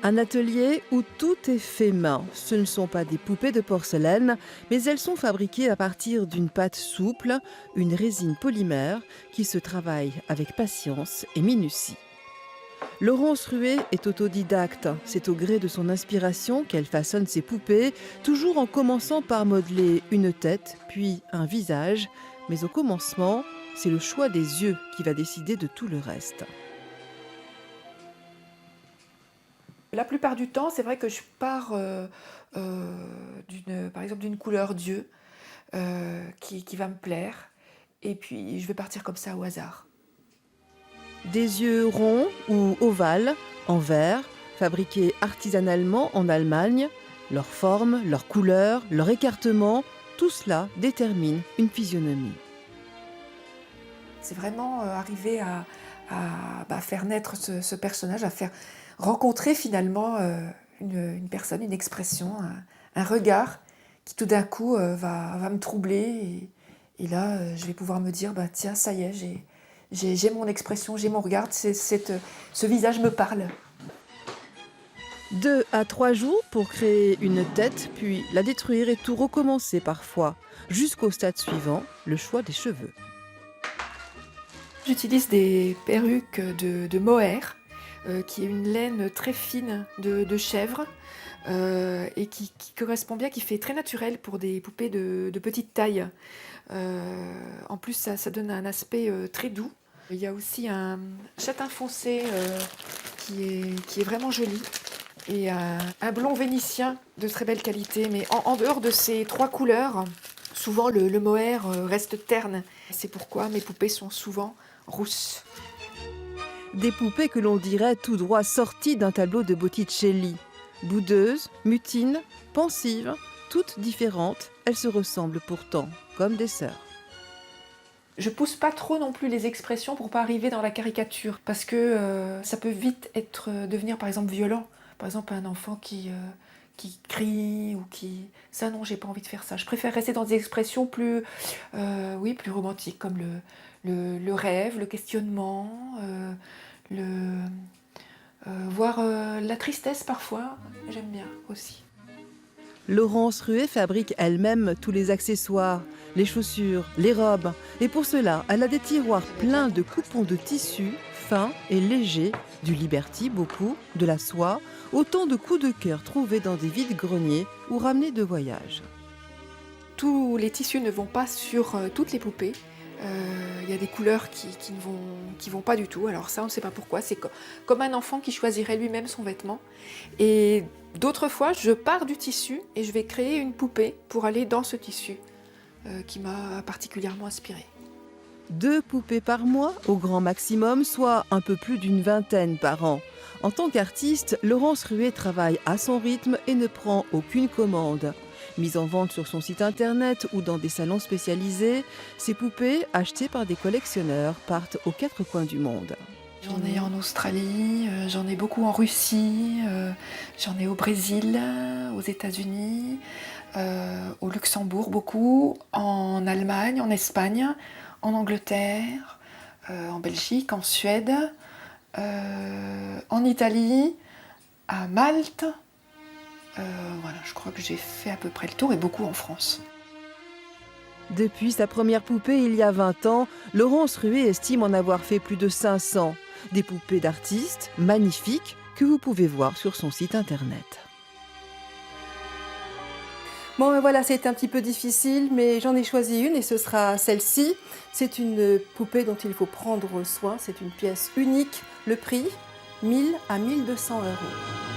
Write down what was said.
Un atelier où tout est fait main. Ce ne sont pas des poupées de porcelaine, mais elles sont fabriquées à partir d'une pâte souple, une résine polymère qui se travaille avec patience et minutie. Laurence Rué est autodidacte. C'est au gré de son inspiration qu'elle façonne ses poupées, toujours en commençant par modeler une tête, puis un visage. Mais au commencement, c'est le choix des yeux qui va décider de tout le reste. La plupart du temps, c'est vrai que je pars par exemple d'une couleur d'yeux qui va me plaire. Et puis, je vais partir comme ça au hasard. Des yeux ronds ou ovales, en verre, fabriqués artisanalement en Allemagne. Leur forme, leur couleur, leur écartement, tout cela détermine une physionomie. C'est vraiment arriver à faire naître ce personnage, à faire rencontrer finalement une personne, une expression, un regard qui tout d'un coup va me troubler. Et là, je vais pouvoir me dire, bah, tiens, ça y est, j'ai mon expression, j'ai mon regard, ce visage me parle. 2 à 3 jours pour créer une tête, puis la détruire et tout recommencer parfois, jusqu'au stade suivant, le choix des cheveux. J'utilise des perruques de mohair, qui est une laine très fine de chèvre, et qui correspond bien, qui fait très naturel pour des poupées de petite taille. En plus, ça donne un aspect très doux. Il y a aussi un châtain foncé qui est vraiment joli, et un blond vénitien de très belle qualité. Mais en dehors de ces trois couleurs, souvent le mohair reste terne. C'est pourquoi mes poupées sont souvent rousses. Des poupées que l'on dirait tout droit sorties d'un tableau de Botticelli. Boudeuses, mutines, pensives, toutes différentes, elles se ressemblent pourtant, comme des sœurs. Je pousse pas trop non plus les expressions pour pas arriver dans la caricature, parce que ça peut vite devenir par exemple violent. Par exemple un enfant qui crie ou qui... Ça non, j'ai pas envie de faire ça. Je préfère rester dans des expressions plus romantiques, comme le rêve, le questionnement, voire la tristesse parfois. J'aime bien aussi. Laurence Rué fabrique elle-même tous les accessoires, les chaussures, les robes. Et pour cela, elle a des tiroirs pleins de coupons de tissus, fins et légers, du Liberty beaucoup, de la soie, autant de coups de cœur trouvés dans des vides-greniers ou ramenés de voyage. Tous les tissus ne vont pas sur toutes les poupées. Il y a des couleurs qui vont pas du tout. Alors ça, on ne sait pas pourquoi. C'est comme un enfant qui choisirait lui-même son vêtement. Et d'autres fois, je pars du tissu et je vais créer une poupée pour aller dans ce tissu qui m'a particulièrement inspirée. 2 poupées par mois, au grand maximum, soit un peu plus d'une vingtaine par an. En tant qu'artiste, Laurence Rué travaille à son rythme et ne prend aucune commande. Mise en vente sur son site internet ou dans des salons spécialisés, ces poupées, achetées par des collectionneurs, partent aux 4 coins du monde. J'en ai en Australie, j'en ai beaucoup en Russie, j'en ai au Brésil, aux États-Unis, au Luxembourg beaucoup, en Allemagne, en Espagne, en Angleterre, en Belgique, en Suède, en Italie, à Malte. Voilà, je crois que j'ai fait à peu près le tour et beaucoup en France. Depuis sa première poupée il y a 20 ans, Laurence Rué estime en avoir fait plus de 500. Des poupées d'artistes magnifiques que vous pouvez voir sur son site internet. Bon, ben voilà, c'est un petit peu difficile, mais j'en ai choisi une et ce sera celle-ci. C'est une poupée dont il faut prendre soin. C'est une pièce unique. Le prix, 1000 à 1200 euros.